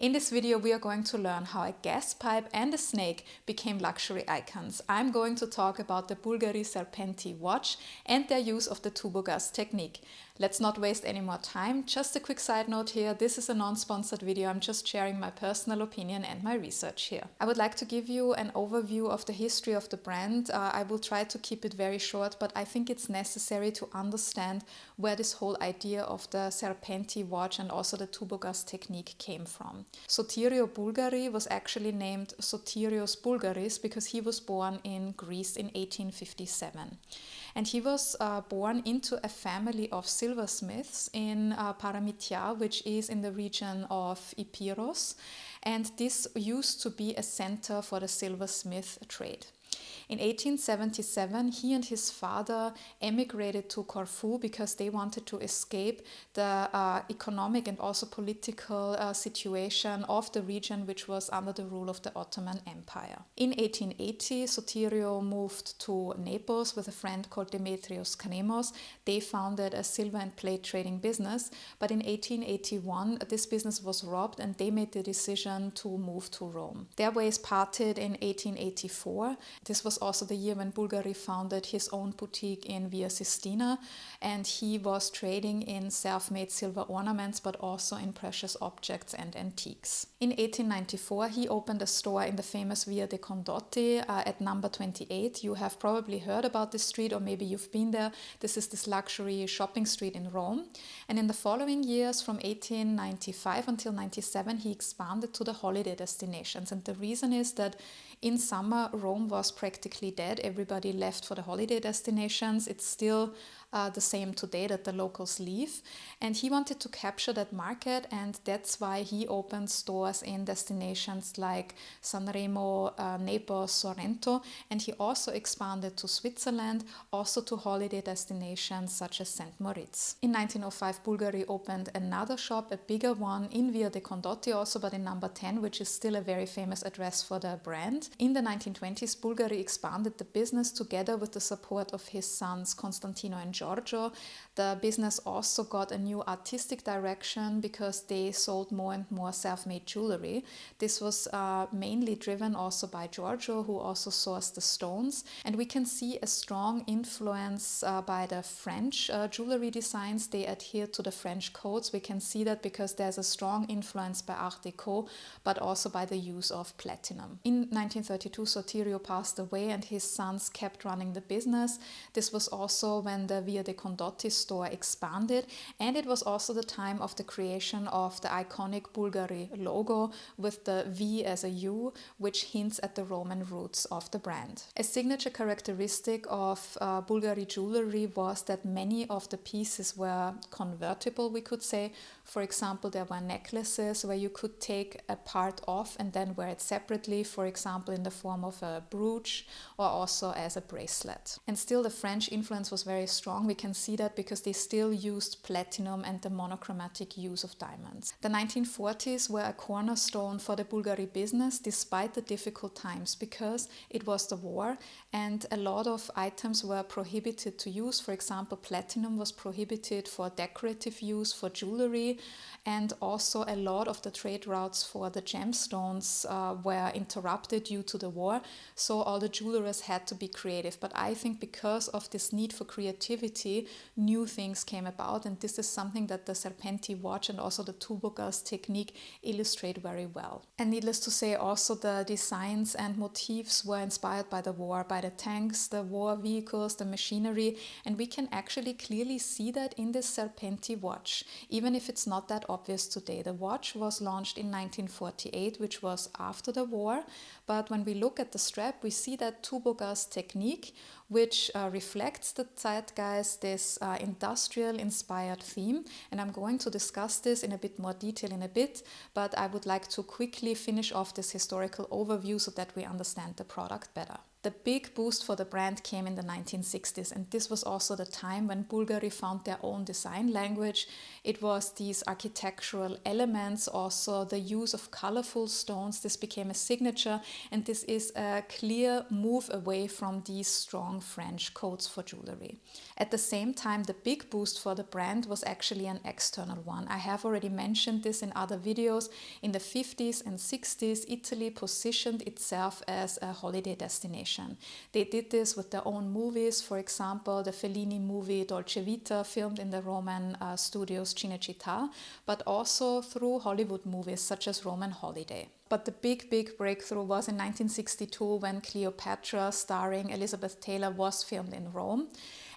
In this video we are going to learn how a gas pipe and a snake became luxury icons. I'm going to talk about the Bulgari Serpenti watch and their use of the Tubogas technique. Let's not waste any more time. Just a quick side note here, this is a non-sponsored video, I'm just sharing my personal opinion and my research here. I would like to give you an overview of the history of the brand. I will try to keep it very short, but I think it's necessary to understand where this whole idea of the Serpenti watch and also the Tubogas technique came from. Sotirio Bulgari was actually named Sotirios Bulgaris because he was born in Greece in 1857. And he was born into a family of silversmiths in Paramitia, which is in the region of Epirus. And this used to be a center for the silversmith trade. In 1877, he and his father emigrated to Corfu because they wanted to escape the economic and also political situation of the region, which was under the rule of the Ottoman Empire. In 1880, Sotirio moved to Naples with a friend called Demetrios Kanemos. They founded a silver and plate trading business, but in 1881, this business was robbed and they made the decision to move to Rome. Their ways parted in 1884. This was also the year when Bulgari founded his own boutique in Via Sistina, and he was trading in self-made silver ornaments but also in precious objects and antiques. In 1894 he opened a store in the famous Via dei Condotti at number 28. You have probably heard about this street or maybe you've been there. This is this luxury shopping street in Rome, and in the following years from 1895 until 97 he expanded to the holiday destinations, and the reason is that in summer Rome was practically dead. Everybody left for the holiday destinations. It's still the same today that the locals leave, and he wanted to capture that market, and that's why he opened stores in destinations like Sanremo, Naples, Sorrento, and he also expanded to Switzerland, also to holiday destinations such as St. Moritz. In 1905 Bulgari opened another shop, a bigger one in Via dei Condotti also, but in number 10, which is still a very famous address for the brand. In the 1920s Bulgari expanded the business together with the support of his sons Constantino and Giorgio. The business also got a new artistic direction because they sold more and more self-made jewelry. This was mainly driven also by Giorgio, who also sourced the stones, and we can see a strong influence by the French jewelry designs. They adhere to the French codes. We can see that because there's a strong influence by Art Deco, but also by the use of platinum. In 1932 Sotirio passed away and his sons kept running the business. This was also when the Via dei Condotti store expanded, and it was also the time of the creation of the iconic Bulgari logo with the V as a U, which hints at the Roman roots of the brand. A signature characteristic of Bulgari jewelry was that many of the pieces were convertible, we could say. For example, there were necklaces where you could take a part off and then wear it separately, for example in the form of a brooch or also as a bracelet. And still the French influence was very strong. We can see that because they still used platinum and the monochromatic use of diamonds. The 1940s were a cornerstone for the Bulgari business despite the difficult times, because it was the war and a lot of items were prohibited to use. For example, platinum was prohibited for decorative use, for jewelry, and also a lot of the trade routes for the gemstones were interrupted due to the war, so all the jewelers had to be creative. But I think because of this need for creativity, new things came about, and this is something that the Serpenti watch and also the Tubogas technique illustrate very well. And needless to say, also the designs and motifs were inspired by the war, by the tanks, the war vehicles, the machinery, and we can actually clearly see that in this Serpenti watch, even if it's not that obvious today. The watch was launched in 1948, which was after the war, but when we look at the strap, we see that Tubogas technique, which reflects the zeitgeist, this industrial inspired theme, and I'm going to discuss this in a bit more detail in a bit, but I would like to quickly finish off this historical overview so that we understand the product better. The big boost for the brand came in the 1960s, and this was also the time when Bulgari found their own design language. It was these architectural elements, also the use of colorful stones. This became a signature, and this is a clear move away from these strong French codes for jewelry. At the same time, the big boost for the brand was actually an external one. I have already mentioned this in other videos. In the 50s and 60s, Italy positioned itself as a holiday destination. They did this with their own movies. For example, the Fellini movie Dolce Vita, filmed in the Roman studios Cinecittà, but also through Hollywood movies such as Roman Holiday. But the big breakthrough was in 1962 when Cleopatra, starring Elizabeth Taylor, was filmed in Rome.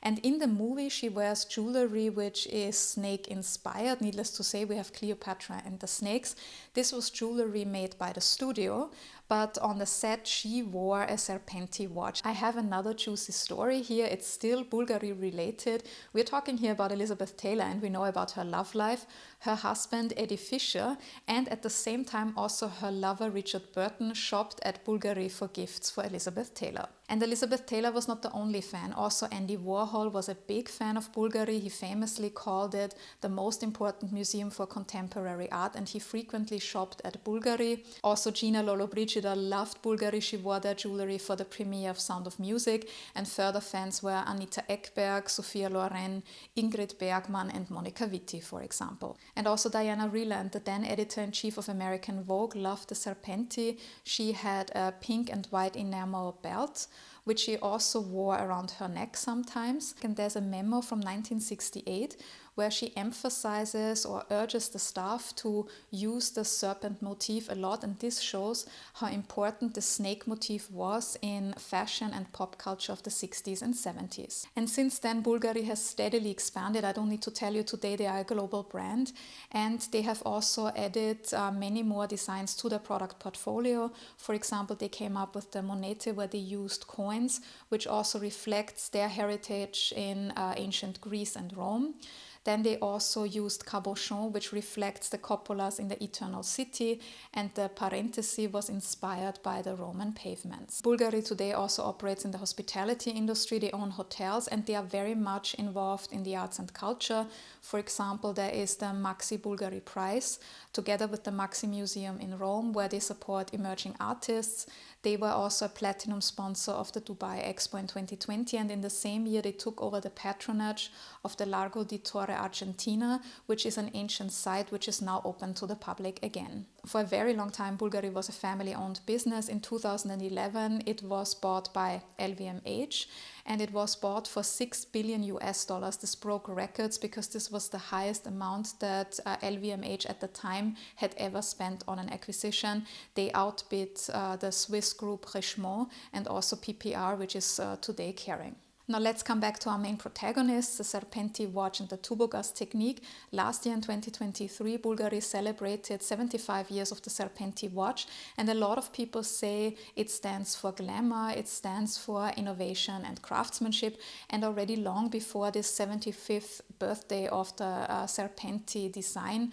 And in the movie, she wears jewelry which is snake inspired. Needless to say, we have Cleopatra and the snakes. This was jewelry made by the studio, but on the set, she wore a Serpenti watch. I have another juicy story here. It's still Bulgari related. We're talking here about Elizabeth Taylor, and we know about her love life, her husband Eddie Fisher, and at the same time also her lover Richard Burton shopped at Bulgari for gifts for Elizabeth Taylor. And Elizabeth Taylor was not the only fan. Also Andy Warhol was a big fan of Bulgari. He famously called it the most important museum for contemporary art, and he frequently shopped at Bulgari. Also Gina Lollobrigida loved Bulgari. She wore their jewelry for the premiere of Sound of Music, and further fans were Anita Ekberg, Sophia Loren, Ingrid Bergman and Monica Vitti, for example. And also Diana Vreeland, the then editor-in-chief of American Vogue, loved the Serpenti. She had a pink and white enamel belt, which she also wore around her neck sometimes. And there's a memo from 1968 where she emphasizes or urges the staff to use the serpent motif a lot, and this shows how important the snake motif was in fashion and pop culture of the 60s and 70s. And since then, Bulgari has steadily expanded. I don't need to tell you, today they are a global brand, and they have also added many more designs to their product portfolio. For example, they came up with the monete, where they used coins, which also reflects their heritage in ancient Greece and Rome. Then they also used cabochon, which reflects the cupolas in the Eternal City, and the parenthesis was inspired by the Roman pavements. Bulgari today also operates in the hospitality industry. They own hotels, and they are very much involved in the arts and culture. For example, there is the Maxi Bulgari Prize, together with the Maxi Museum in Rome, where they support emerging artists. They were also a platinum sponsor of the Dubai Expo in 2020, and in the same year they took over the patronage of the Largo di Torre Argentina, which is an ancient site which is now open to the public again. For a very long time, Bulgari was a family-owned business. In 2011, it was bought by LVMH, and it was bought for $6 billion US. This broke records because this was the highest amount that LVMH at the time had ever spent on an acquisition. They outbid the Swiss group Richemont and also PPR, which is today Kering. Now let's come back to our main protagonists, the Serpenti watch and the Tubogas Technique. Last year in 2023, Bulgari celebrated 75 years of the Serpenti watch, and a lot of people say it stands for glamour, it stands for innovation and craftsmanship, and already long before this 75th birthday of the Serpenti design,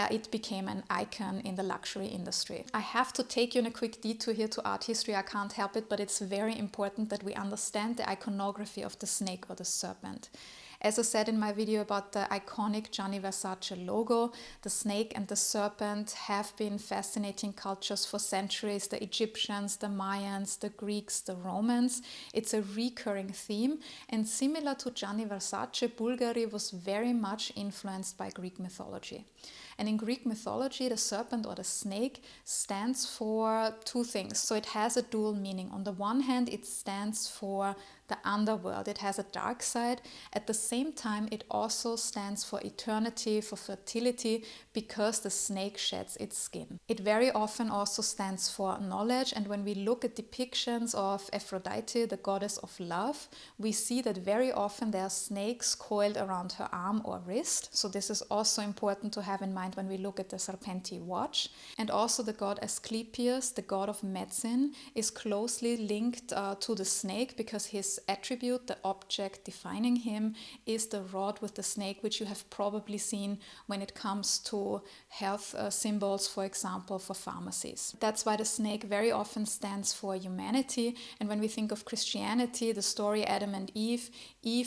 it became an icon in the luxury industry. I have to take you in a quick detour here to art history, I can't help it, but it's very important that we understand the iconography of the snake or the serpent. As I said in my video about the iconic Gianni Versace logo, the snake and the serpent have been fascinating cultures for centuries. The Egyptians, the Mayans, the Greeks, the Romans. It's a recurring theme, and similar to Gianni Versace, Bulgari was very much influenced by Greek mythology. And in Greek mythology, the serpent or the snake stands for two things. So it has a dual meaning. On the one hand, it stands for the underworld. It has a dark side. At the same time, it also stands for eternity, for fertility, because the snake sheds its skin. It very often also stands for knowledge. And when we look at depictions of Aphrodite, the goddess of love, we see that very often there are snakes coiled around her arm or wrist. So this is also important to have in mind mind when we look at the Serpenti watch. And also the god Asclepius, the god of medicine, is closely linked to the snake because his attribute, the object defining him, is the rod with the snake, which you have probably seen when it comes to health symbols, for example, for pharmacies. That's why the snake very often stands for humanity. And when we think of Christianity, the story Adam and Eve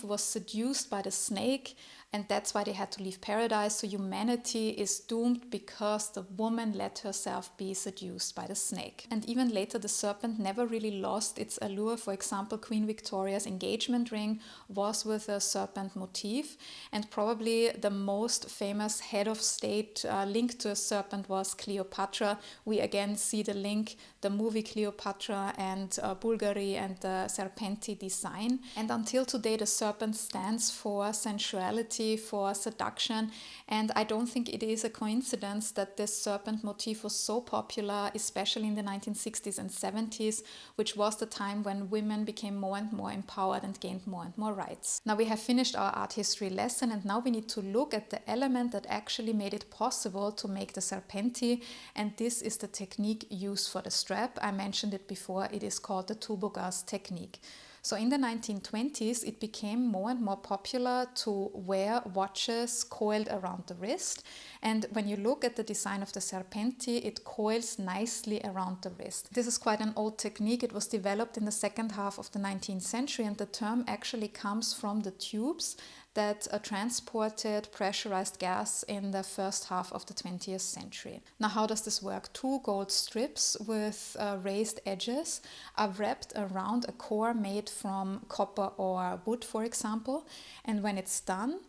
was seduced by the snake, and that's why they had to leave paradise. So humanity is doomed because the woman let herself be seduced by the snake. And even later, the serpent never really lost its allure. For example, Queen Victoria's engagement ring was with a serpent motif. And probably the most famous head of state linked to a serpent was Cleopatra. We again see the link, the movie Cleopatra and Bulgari and the Serpenti design. And until today, the serpent stands for sensuality, for seduction, and I don't think it is a coincidence that this serpent motif was so popular, especially in the 1960s and 70s, which was the time when women became more and more empowered and gained more and more rights. Now we have finished our art history lesson, and now we need to look at the element that actually made it possible to make the Serpenti, and this is the technique used for the strap. I mentioned it before, it is called the Tubogas Technique. So in the 1920s, it became more and more popular to wear watches coiled around the wrist. And when you look at the design of the Serpenti, it coils nicely around the wrist. This is quite an old technique. It was developed in the second half of the 19th century, and the term actually comes from the tubes that transported pressurized gas in the first half of the 20th century. Now, how does this work? Two gold strips with raised edges are wrapped around a core made from copper or wood, for example, and when it's done,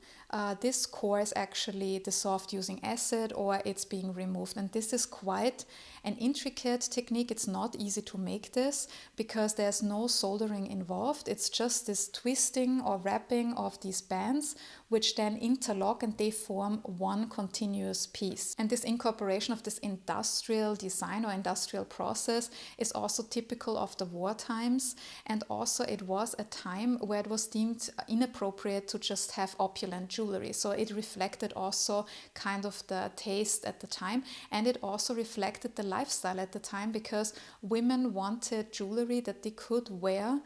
this core is actually dissolved using acid or it's being removed. And this is quite an intricate technique. It's not easy to make this because there's no soldering involved. It's just this twisting or wrapping of these bands which then interlock and they form one continuous piece. And this incorporation of this industrial design or industrial process is also typical of the war times. And also it was a time where it was deemed inappropriate to just have opulent jewelry. So it reflected also kind of the taste at the time, and it also reflected the lifestyle at the time because women wanted jewelry that they could wear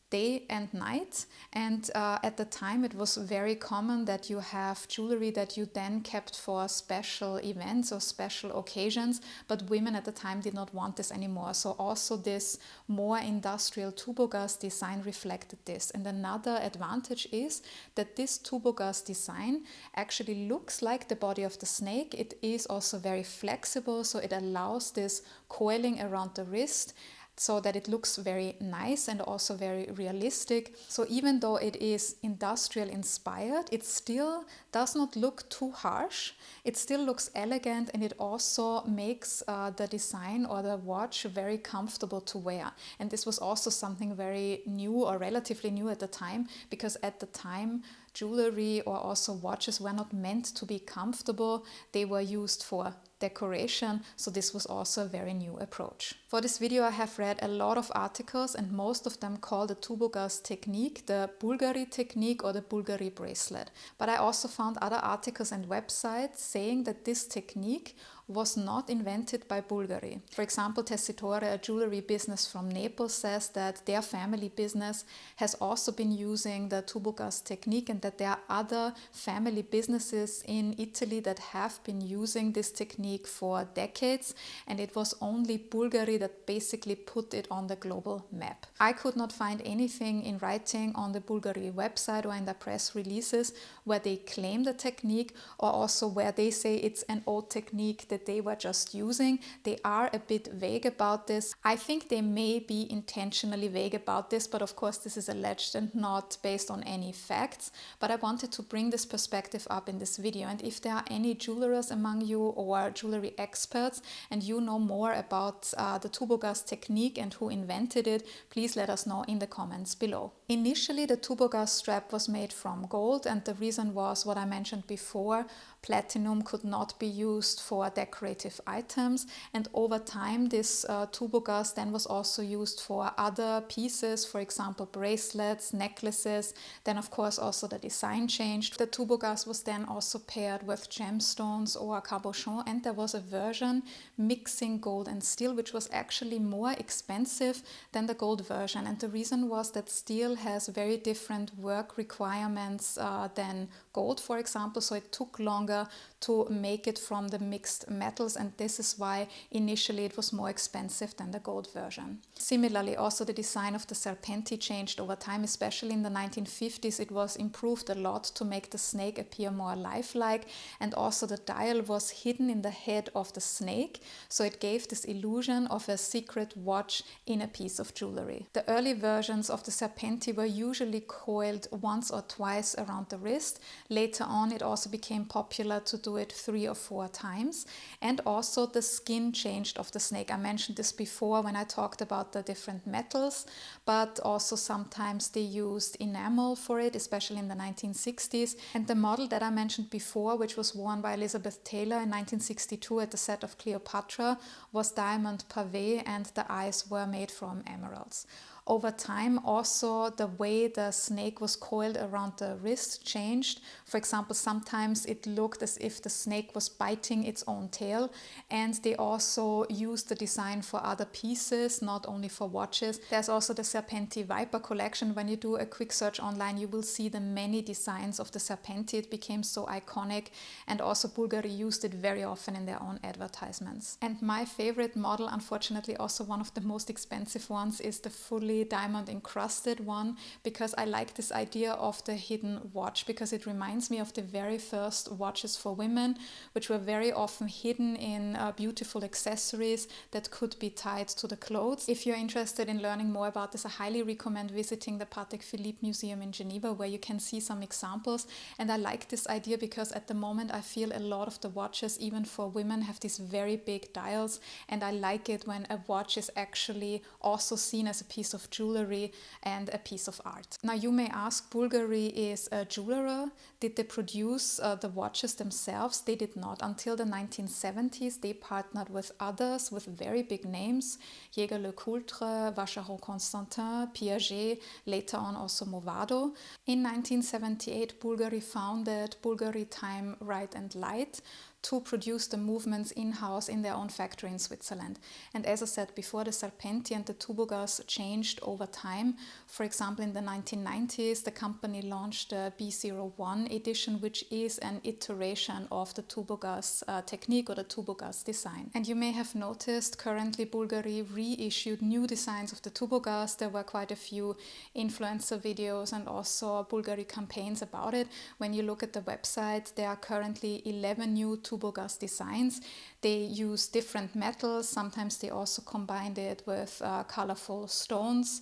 day and night, and at the time it was very common that you have jewelry that you then kept for special events or special occasions, but women at the time did not want this anymore. So also this more industrial Tubogas design reflected this. And another advantage is that this Tubogas design actually looks like the body of the snake. It is also very flexible, so it allows this coiling around the wrist so that it looks very nice and also very realistic. So even though it is industrial inspired, it still does not look too harsh. It still looks elegant, and it also makes the design or the watch very comfortable to wear. And this was also something very new or relatively new at the time, because at the time jewelry or also watches were not meant to be comfortable. They were used for decoration, so this was also a very new approach. For this video I have read a lot of articles, and most of them call the Tubogas technique the Bulgari technique or the Bulgari bracelet. But I also found other articles and websites saying that this technique was not invented by Bulgari. For example, Detour, a jewelry business from Naples, says that their family business has also been using the Tubogas technique, and that there are other family businesses in Italy that have been using this technique for decades, and it was only Bulgari that basically put it on the global map. I could not find anything in writing on the Bulgari website or in the press releases where they claim the technique, or also where they say it's an old technique that they were just using. They are a bit vague about this. I think they may be intentionally vague about this, but of course this is alleged and not based on any facts. But I wanted to bring this perspective up in this video, and if there are any jewelers among you or jewelry experts and you know more about the Tubogas technique and who invented it, please let us know in the comments below. Initially the Tubogas strap was made from gold, and the reason was what I mentioned before. Platinum could not be used for decoration decorative items, and over time this tubogas then was also used for other pieces, for example bracelets, necklaces. Then of course also the design changed. The tubogas was then also paired with gemstones or cabochon, and there was a version mixing gold and steel, which was actually more expensive than the gold version. And the reason was that steel has very different work requirements than gold, for example, so it took longer to make it from the mixed metals, and this is why initially it was more expensive than the gold version. Similarly, also the design of the Serpenti changed over time, especially in the 1950s. It was improved a lot to make the snake appear more lifelike, and also the dial was hidden in the head of the snake, so it gave this illusion of a secret watch in a piece of jewelry. The early versions of the Serpenti were usually coiled once or twice around the wrist. Later on it also became popular to do it 3 or 4 times, and also the skin changed of the snake. I mentioned this before when I talked about the different metals, but also sometimes they used enamel for it, especially in the 1960s. And the model that I mentioned before, which was worn by Elizabeth Taylor in 1962 at the set of Cleopatra, was diamond pavé, and the eyes were made from emeralds. Over time, also the way the snake was coiled around the wrist changed. For example, sometimes it looked as if the snake was biting its own tail, and they also used the design for other pieces, not only for watches. There's also the Serpenti Viper collection. When you do a quick search online, you will see the many designs of the Serpenti. It became so iconic, and also Bulgari used it very often in their own advertisements. And my favorite model, unfortunately also one of the most expensive ones, is the fully diamond encrusted one, because I like this idea of the hidden watch, because it reminds me of the very first watches for women, which were very often hidden in beautiful accessories that could be tied to the clothes. If you're interested in learning more about this, I highly recommend visiting the Patek Philippe Museum in Geneva, where you can see some examples. And I like this idea because at the moment I feel a lot of the watches, even for women, have these very big dials, and I like it when a watch is actually also seen as a piece of jewelry and a piece of art. Now you may ask, Bulgari is a jeweler. Did they produce the watches themselves? They did not. Until the 1970s, they partnered with others with very big names: Jaeger-LeCoultre, Vacheron Constantin, Piaget, later on also Movado. In 1978, Bulgari founded Bulgari Time, Right and Light to produce the movements in-house in their own factory in Switzerland. And as I said before, the Serpenti and the Tubogas changed over time. For example, in the 1990s, the company launched the B01 edition, which is an iteration of the Tubogas technique or the Tubogas design. And you may have noticed currently Bulgari reissued new designs of the Tubogas. There were quite a few influencer videos and also Bulgari campaigns about it. When you look at the website, there are currently 11 new Tubogas designs. They use different metals. Sometimes they also combined it with colorful stones.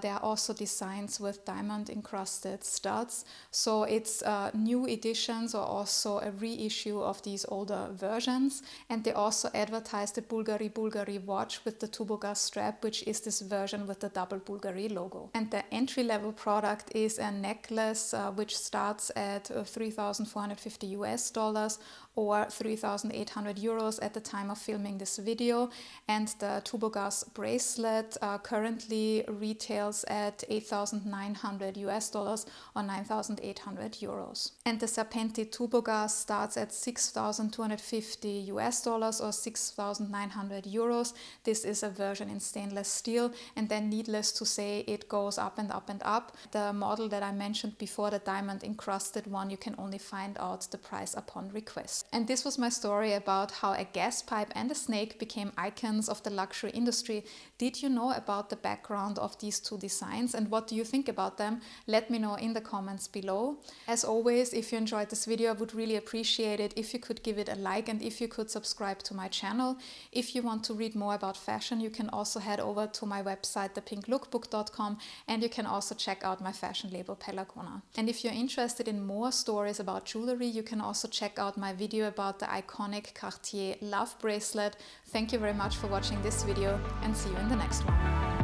There are also designs with diamond encrusted studs. So it's new editions or also a reissue of these older versions. And they also advertise the Bulgari watch with the Tubogas strap, which is this version with the double Bulgari logo. And the entry-level product is a necklace which starts at $3,450 or 3,800 euros at the time of filming this video. And the Tubogas bracelet currently retails at $8,900 or 9,800 euros. And the Serpenti Tubogas starts at $6,250 or 6,900 euros. This is a version in stainless steel, and then needless to say, it goes up and up and up. The model that I mentioned before, the diamond encrusted one, you can only find out the price upon request. And this was my story about how a gas pipe and a snake became icons of the luxury industry. Did you know about the background of these two designs, and what do you think about them? Let me know in the comments below. As always, if you enjoyed this video, I would really appreciate it if you could give it a like and if you could subscribe to my channel. If you want to read more about fashion, you can also head over to my website, thepinklookbook.com, and you can also check out my fashion label Pelagona. And if you're interested in more stories about jewelry, you can also check out my video about the iconic Cartier Love bracelet. Thank you very much for watching this video, and see you in the next one.